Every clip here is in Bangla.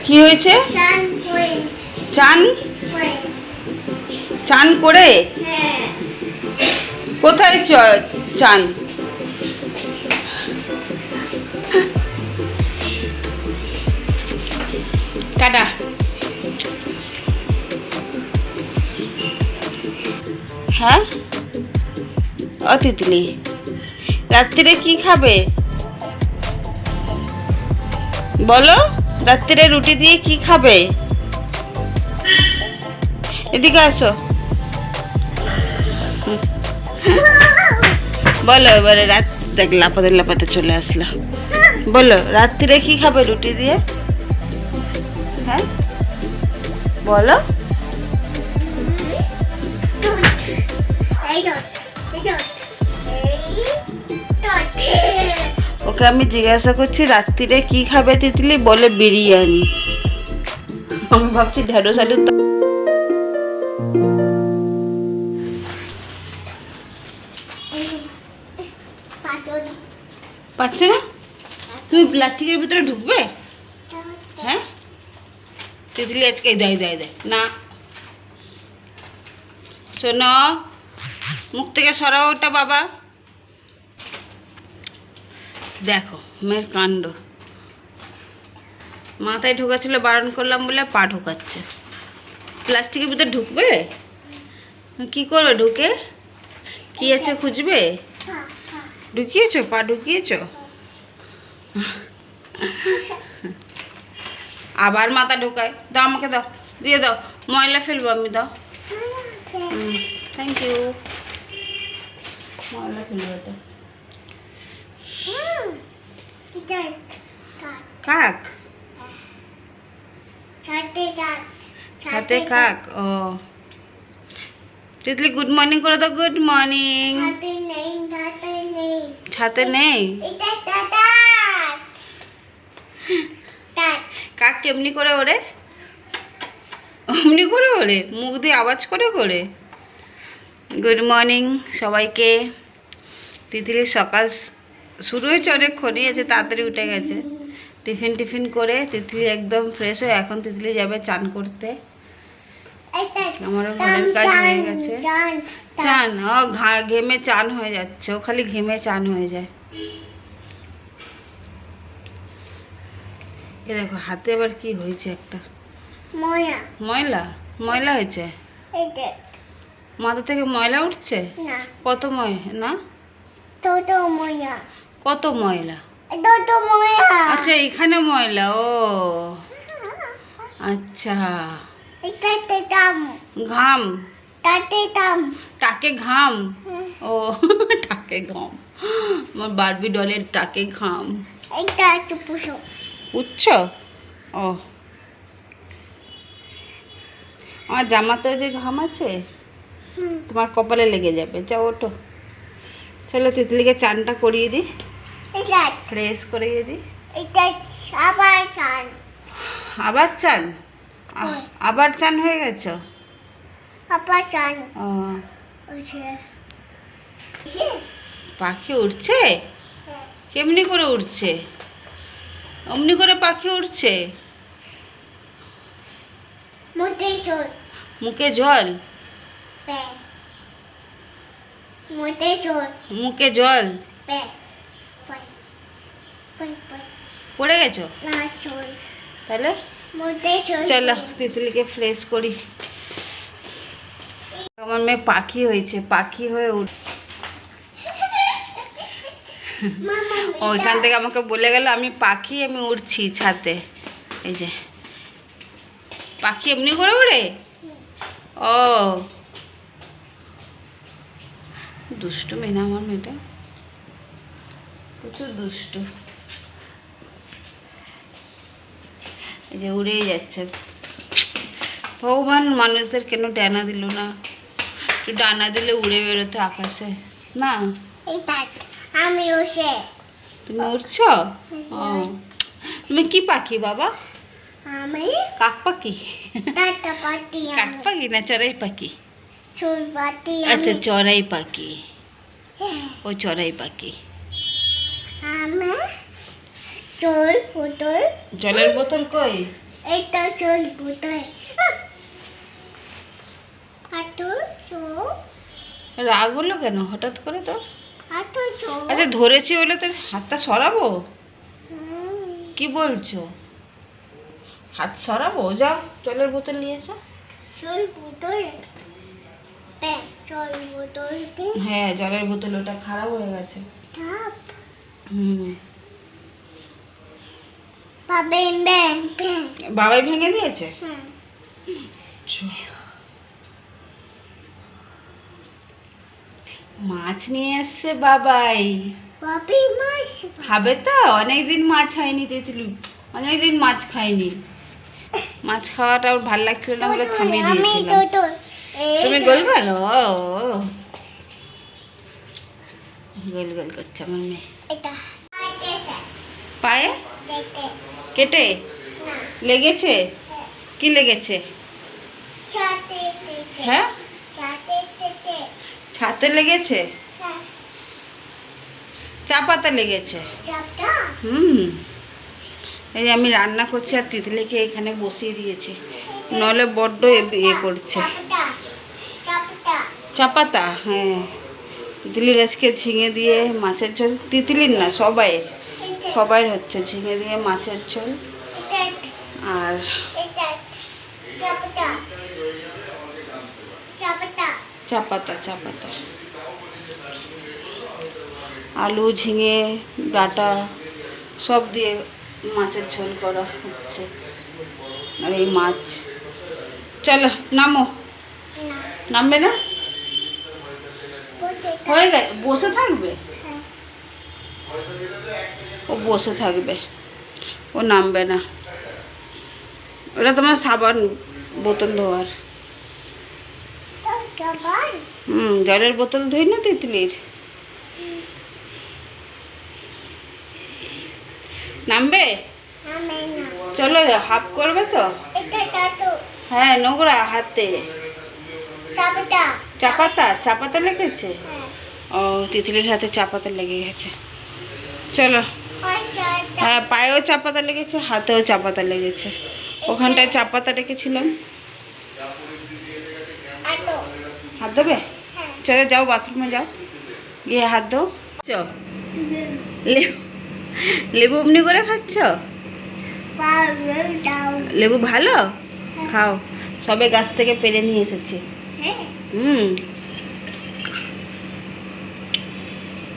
কি হয়েছে? চান চান করে? কোথায় চান? টাটা। হ্যাঁ ও তিতলি, রাত্রিরে কি খাবে বলো? রাত্রিরে রুটি দিয়ে কি খাবে? এদিকে আসো, বলো এবারে। রাত দেখ লাপাতে লাপাতে চলে আসলো। বলো রাত্রিরে কি খাবে রুটি দিয়ে? হ্যাঁ বলো। ওকে আমি জিজ্ঞাসা করছি রাত্রিরে কি খাবে তিতলি, বলে বিরিয়ানি। আমি ভাবছি ঢেঁড়স আলু। পাচ্ছে না? তুমি প্লাস্টিকের ভিতরে ঢুকবে? হ্যাঁ তিতলি আজকে দেয় দেয় দেয় না। শোনো, মুখ থেকে সরাও ওটা বাবা। দেখো মেয়ের কাণ্ড, মাথায় ঢোকাচ্ছিল, বারণ করলাম বলে পা ঢোকাচ্ছে। প্লাস্টিকের ভিতরে ঢুকবে? কি করবে ঢুকে? কি আছে খুঁজবে? ঢুকিয়েছো, পা ঢুকিয়েছো? আবার মাথা ঢোকায়। দাও আমাকে, দাও, দিয়ে দাও, ময়লা ফেলবো আমি, দাও। Thank you. ময়লা ফেলবো এটা। কাক? ছাতে কাক? ও তিতলি গুড মর্নিং করে দাও। Good morning. ছাতে নেই? কাক কেমনি করে ওরে? অমনি করে ওরে, মুখ দিয়ে আওয়াজ করে করে। গুড মর্নিং সবাইকে। তিতলির সকাল শুরু হয়েছে অনেকক্ষণই, আছে তাড়াতাড়ি উঠে গেছে। টিফিন করে তিতলি একদম ফ্রেশ হয়ে এখন তিতলি যাবে চান করতে। আমারও ঘরের কাজ হয়ে গেছে। চান? ও ঘেমে চান হয়ে যাচ্ছে, ও খালি ঘেমে চান হয়ে যায়। এ দেখো হাতে আবার কি হয়েছে, একটা ময়লা ময়লা হয়েছে। মাথা থেকে ময়লা উঠছে? কত না কত ময়লা? আচ্ছা এখানে ময়লা। ও আচ্ছা, ঘাম? টাকে ঘাম? ও টাকে ঘাম, আমার বারবি ডলের টাকে ঘাম। উচ্চ? ও আমার জামাতে যে ঘাম আছে তোমার কপালে লেগে যাবে। যাও ওঠো, চলো তিতলিকে চানটা করিয়ে দিই, ফ্রেশ করিয়ে দিই। আবার চান? আবার চান হয়ে গেছ? ও পাখি উঠছে? কেমনি করে উঠছে? অমনি করে পাখি উঠছে? মুখে জল? মুখে জল পড়ে গেছো? তাহলে চলো তিতলিকে ফ্রেশ করি। আমার মেয়ে পাখি হয়েছে, পাখি হয়ে উঠ। ওইখান থেকে আমাকে বলে গেল আমি পাখি, আমি উড়ছি ছাদে। এই যে পাখি এমনি করে উড়ে? ও দুষ্টু মেয়ে না আমার মেয়েটা, প্রচুর দুষ্টু। এই যে উড়েই যাচ্ছে। ভগবান মানুষদের কেন ডানা দিল না? একটু ডানা দিলে উড়ে বেরোতো আকাশে না। তুমি উড়ছো? ও তুমি কি পাখি বাবা? কাক পাখি? কাক পাখি না চড়াই পাখি? আচ্ছা চড়াই পাখি। ও চড়াই পাখি। জল বোতল জলের বোতল কই? এটা জল বোতল আটো চো রাগ হলো কেন হঠাৎ করে তোর? আটো চো আচ্ছা ধরেছি বলে তোর হাতটা সরাবো? কি বলছো? হাত সরাবো? যাও জলের বোতল নিয়ে এসো। জল বোতল পে জল বোতল পে হ্যাঁ জলের বোতল, ওটা খারাপ হয়ে গেছে। টাপ হুম পাবে ব্যাং ব্যাং বাবাই ভেঙে দিয়েছে। মাছ নিয়ে এসছে বাবাই। পাপি মাছ খাবে তো? অনেকদিন মাছ হয়নি তেঁতুলু, অনেকদিন মাছ খাইনি। মাছ খাওয়াটা ওর ভালো লাগছিল না বলে থামিয়ে আমি দিয়েছিলাম। তো তুমি গোল ভালো গোল গোল করছে আমার মেয়ে। এটা পায়ে দেখে কেটে না লেগেছে? কি লেগেছে? চাতে দেখে হ্যাঁ চাতে দেখে ছাতে লেগেছে, চা পাতা লেগেছে। চাপটা হুম এই যে আমি রান্না করছি আর তিতলিকে এখানে বসিয়ে দিয়েছি, নলে বড্ড ইয়ে করছে। চাপটা চাপটা চা পাতা, হ্যাঁ তিতলির আজকে ঝিঙে দিয়ে মাছের ঝোল, তিতলির না সবাইয়ের, সবাইয়ের হচ্ছে ঝিঙে দিয়ে মাছের ঝোল। এটা আর এটা চাপটা চাপটা চা পাতা, চা পাতা, আলু ঝিঙে ডাঁটা সব দিয়ে মাছের ঝোল করা হচ্ছে। আর এই মাছ, চলো নামো। না নামবে না? বসে হয়ে গেছে, বসে থাকবে? হ্যাঁ ও বসে থাকবে, ও নামবে না। ওটা তোমার সাবান বোতল ধোয়ার। তো চাবান জলের বোতল ধুই না তিতলির। নামবে? আমি না চলো হাফ করবে তো? এটা টাটো হ্যাঁ নোংরা হাতে। চাপটা চা পাতা, চা পাতা লেগেছে? হ্যাঁ ও তিতলির হাতে চা পাতা লেগে গেছে। চলো। আর চাটা হ্যাঁ পায়েও চা পাতা লেগেছে, হাতেও চা পাতা লেগেছে। ওখানটায় চা পাতা রেখেছিলাম। আটো হাত দেবে? হ্যাঁ চলো যাও বাথরুমে যাও, গিয়ে হাত দাও। লেবু অমনি করে খাচ্ছ? পাউডার দাও লেবু ভালো, খাও। সবে গাছ থেকে পেরে নিয়ে এসেছি। হ্যাঁ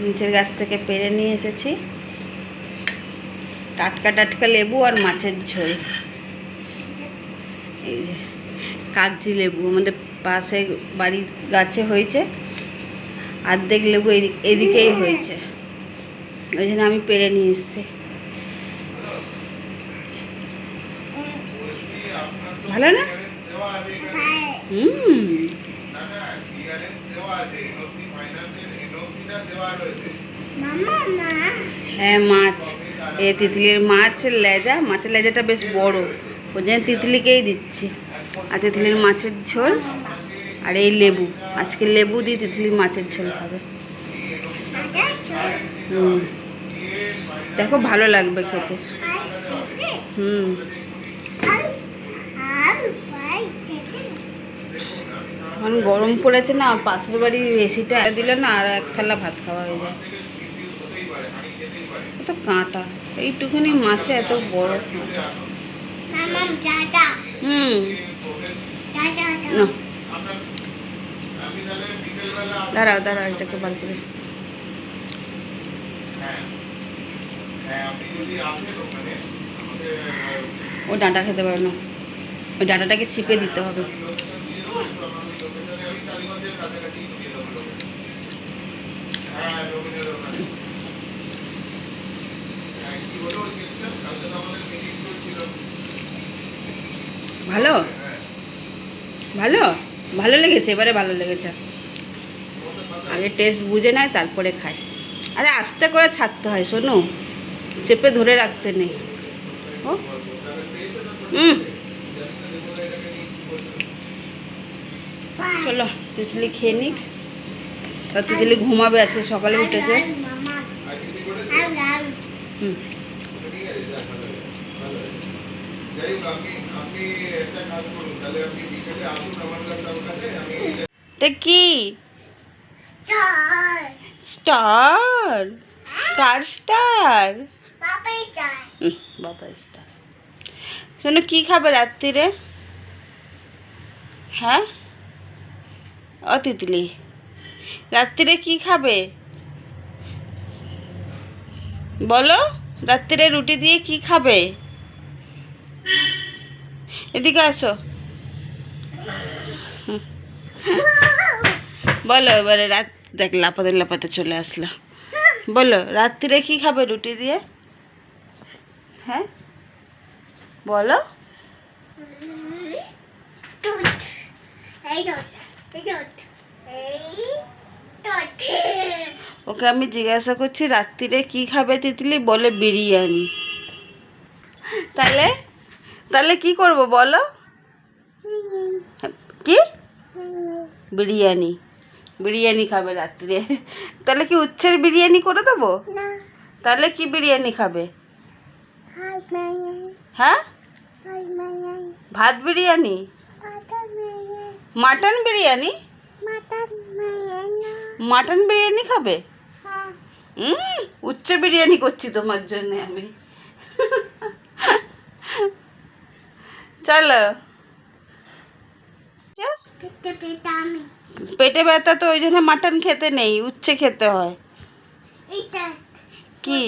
নিচের গাছ থেকে পেরে নিয়ে এসেছি। টাটকা টাটকা লেবু আর মাছের ঝোল। এই যে কাগজি লেবু আমাদের পাশে বাড়ির গাছে হয়েছে, অর্ধেক লেবু এদিকেই হয়েছে, ওই জন্য আমি পেরে নিয়ে এসেছি। ভালো না? হ্যাঁ হুম মামা মা হ্যাঁ মাছ, এ তিতলির মাছ লেজা, মাছের লেজাটা বেশ বড়, ওই জন্য তিতলিকেই দিচ্ছি। আর তিতলির মাছের ঝোল আর এই লেবু, আজকে লেবু দিয়ে তিতলি মাছের ঝোল খাবে। হুম দেখো ভালো লাগবে খেতে। হুম এখন গরম পড়েছে না, পাশের বাড়ির এসিটা দিলে না আর এক থালা ভাত খাওয়া হয়ে যায়। কত কাঁটা, এইটুকুনি মাছে এত বড় কাঁটা। মামা দাদা হুম দাদা না দাঁড়াও দাঁড়াও, এটাকে বার করে। ও ডাঁটা খেতে পারে না, ওই ডাঁটাটাকে চিপে দিতে হবে। ভালো ভালো ভালো লেগেছে, এবারে ভালো লেগেছে। আগে টেস্ট বুঝে নেয় তারপরে খায়। আরে আস্তে করে ছাড়তে হয় শোনো, চেপে ধরে রাখতে নেই। ও চলো তিতলি খেয়ে নিক, তা তিতলি ঘুমাবে, আজকে সকালে উঠেছে। মামা হুম এটা কি? চার স্টার? কার স্টার? বাবাই চার বাবা স্টার। শোনো, কি খাবে রাত্রিরে? হ্যাঁ ও তিতলি, রাত্রিরে কি খাবে বলো? রাত্রিরে রুটি দিয়ে কি খাবে? এদিকে আসো। বলো এবারে। রাত দেখ, লাপাতে লাপাতে চলে আসলো। বলো রাত্রিরে কি খাবে রুটি দিয়ে? হ্যাঁ বলো। দুধ এই দুধ এই দুধ এই দুধ ওকে আমি জিজ্ঞাসা করছি রাত্রিরে কি খাবে তিতলি, বলে বিরিয়ানি। তাহলে তাহলে কি করব বলো? কি? বিরিয়ানি। বিরিয়ানি খাবে রাত্রে। তাহলে কি উচ্ছের বিরিয়ানি করে দেবো? না তাহলে কি বিরিয়ানি খাবে? হাই মাই হ্যাঁ, হাই মাই ভাত বিরিয়ানি? মাটন মাই মাটন বিরিয়ানি? মাটন মাই মাটন বিরিয়ানি খাবে? হ্যাঁ উচ্চে বিরিয়ানি করছি তোমার জন্য আমি। চলো। পেটে পেটে আমি পেটে ব্যথা তো ওই জন্য মাটন খেতে নেই, উচ্ছে খেতে হয়। এটা কি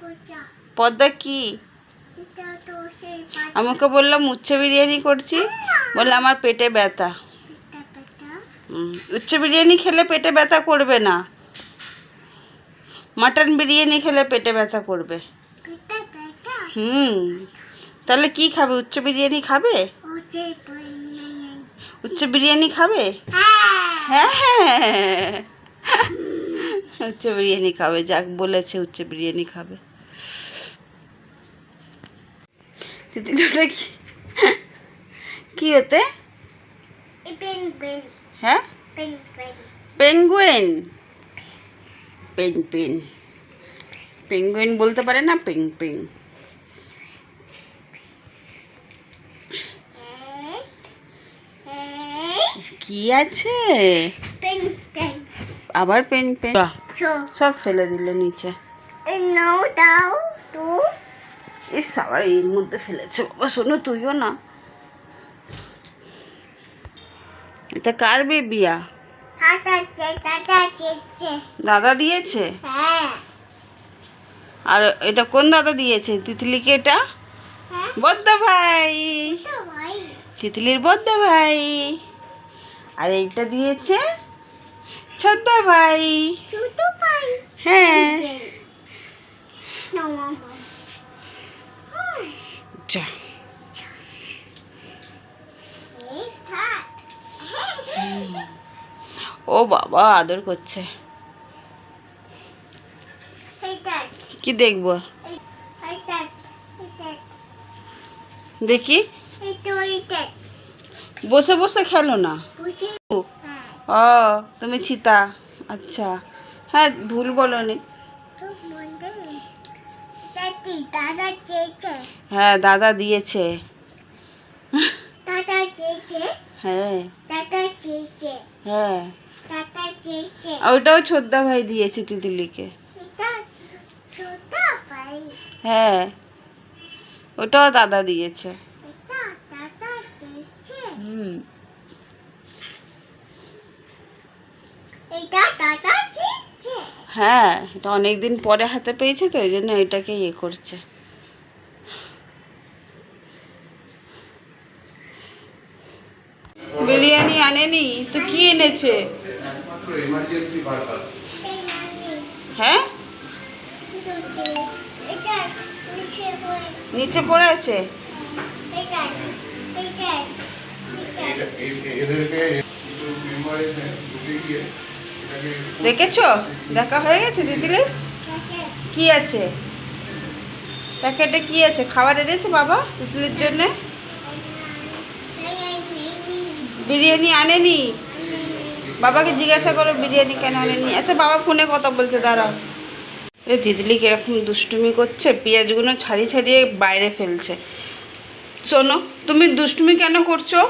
পোচা পদ্মা? কি এটা তো সেই আমাকে বললাম উচ্ছে বিরিয়ানি করছি, বললে আমার পেটে ব্যথা। পেটে পেটে উচ্ছে বিরিয়ানি খেলে পেটে ব্যথা করবে না, মাটন বিরিয়ানি খেলে পেটে ব্যথা করবে। পেটে পেটে তাহলে কি খাবে? উচ্ছে বিরিয়ানি খাবে? ওজে পই নাই উচ্ছে বিরিয়ানি খাবে? হ্যাঁ হ্যাঁ, উচ্ছে বিরিয়ানি খাবে। যাক বলেছে উচ্ছে বিরিয়ানি খাবে। তিতলিটা কি কি হতে? পেন পেন হ্যাঁ, pen pen penguin. Pen pen penguin বলতে পারে না, পেং পেং। কি আছে? পেন পেন আবার পেন পেন। শো সব ফেলে দিল নিচে। নাও দাও তো ইস, আবার এর মধ্যে ফেলেছে। বাবা শোনো, তুইও না। এটা কার বেবিয়া? টাটা চেচে দাদা দিয়েছে? হ্যাঁ আর এটা কোন দাদা দিয়েছে তিতলিকে? এটা হ্যাঁ বদ্দা ভাই, তো ভাই তিতলির বদ্দা ভাই। আর এইটা দিয়েছে ছদ্দা ভাই। ছোট ভাই হ্যাঁ, নাও মামা যা। এই থাক ও বাবা আদর করছে। এইটা কি দেখবো? এইটা এইটা দেখি। এইটা বসে বসে খেলো না। বুঝি ও হ্যাঁ তুমি চিতা। আচ্ছা, হ্যাঁ ভুল বলনি। তো বলতে দাদি দাদা চেয়েছে হ্যাঁ দাদা দিয়েছে। দাদা চেয়েছে হ্যাঁ দাদা চেয়েছে হ্যাঁ, দাদা চেয়েছে ওইটাও ছোদ্দা ভাই দিয়েছে তিতলিকে। এটা ছোট ভাই হ্যাঁ, ওটাও দাদা দিয়েছে। এটা দাদা চেয়েছে এটা দাদা চেয়েছে হ্যাঁ, এটা অনেকদিন পরে হাতে পেয়েছে তো, এই জন্য এটাকে ইয়ে করছে। বিরিয়ানি আনেনি তো কি এনেছে? হ্যাঁ, এটা নিচে পড়ে নিচে পড়ে আছে। এটা এটা দেখেছো? দেখা হয়ে গেছে তিতলির? কি আছে প্যাকেটে? কি আছে? খাবার এনেছে বাবা তিতলির জন্য? বিরিয়ানি আনেনি? বাবাকে জিজ্ঞাসা করো বিরিয়ানি কেন আনেনি। আচ্ছা বাবা ফোনে কথা বলছে, দাঁড়াও। তিতলি কিরকম দুষ্টুমি করছে, পেঁয়াজগুলো ছাড়িয়ে ছাড়িয়ে বাইরে ফেলছে। শোনো, তুমি দুষ্টুমি কেন করছো?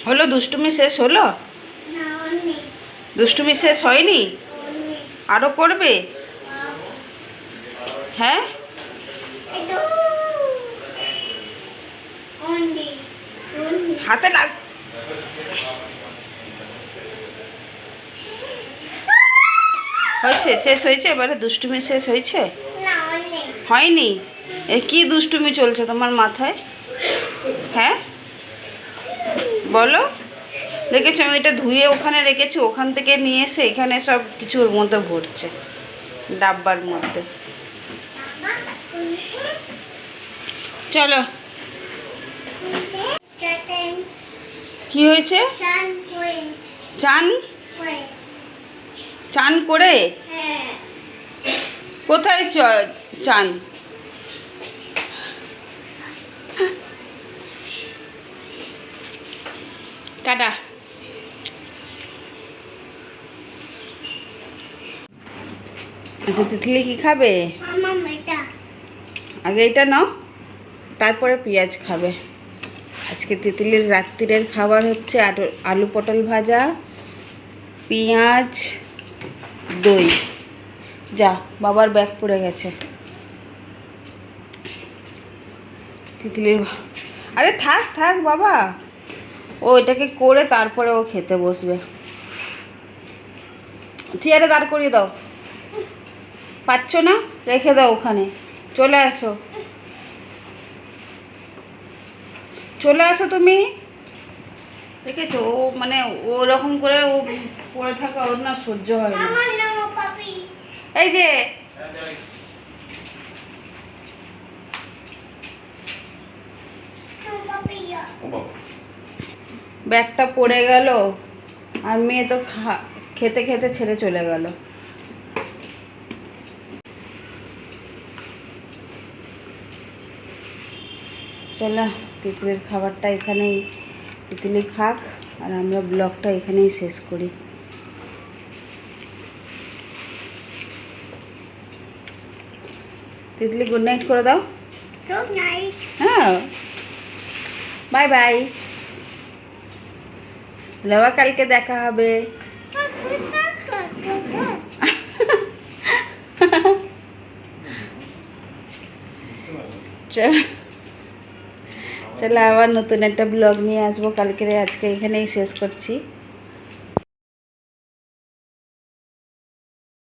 হলো দুষ্টুমি শেষ হলো? না অনেক দুষ্টুমি শেষ হয়নি? অনেক আরও করবে? হ্যাঁ, এতো অনেক অনেক হাতে লাগ। হয়েছে, শেষ হয়েছে? এবারে দুষ্টুমি শেষ হয়েছে? না অনেক হয়নি? এ কি দুষ্টুমি চলছে তোমার মাথায়? হ্যাঁ বলো। দেখেছো আমি এটা ধুয়ে ওখানে রেখেছি, ওখান থেকে নিয়ে এসে এখানে সব কিছু ওর মধ্যে ভরছে, ডাব্বার মধ্যে। চলো। চাটেন কি হয়েছে? চান হয়ে চান? হয়ে চান করে? হ্যাঁ কোথায় চান? টাটা। আচ্ছা তিতলি কি খাবে? আমার মেয়েটা আগে এটা নাও, তারপরে পেঁয়াজ খাবে। আজকে তিতলির রাত্রিরের খাবার হচ্ছে আলু পটল ভাজা, পেঁয়াজ, দই। যা, বাবার ব্যাগ পড়ে গেছে। তিতলির আরে থাক থাক বাবা, ও এটাকে করে তারপরে ও খেতে বসবে। চেয়ারে দাঁড় করিয়ে দাও, পাচ্ছ না? রেখে দাও ওখানে। চলে আসো, চলে আসো তুমি। দেখেছো ও মানে ওরকম করে ও পড়ে থাকা ওর না সহ্য হয় না। আমার নাম পাপি এই যে নাম পাপি ব্যাগটা পড়ে গেল আর মেয়ে তো খেতে খেতে ছেড়ে চলে গেল। চলো, তিতলির খাবারটা এখানেই তিতলি খাক, আর আমরা ব্লগটা এখানেই শেষ করি। তিতলি গুড নাইট করে দাও। গুড নাইট হ্যাঁ, বাই বাই। আবার কালকে দেখা হবে। চলো আবার নতুন একটা ব্লগ নিয়ে আসবো কালকে। আজকে এখানেই শেষ করছি।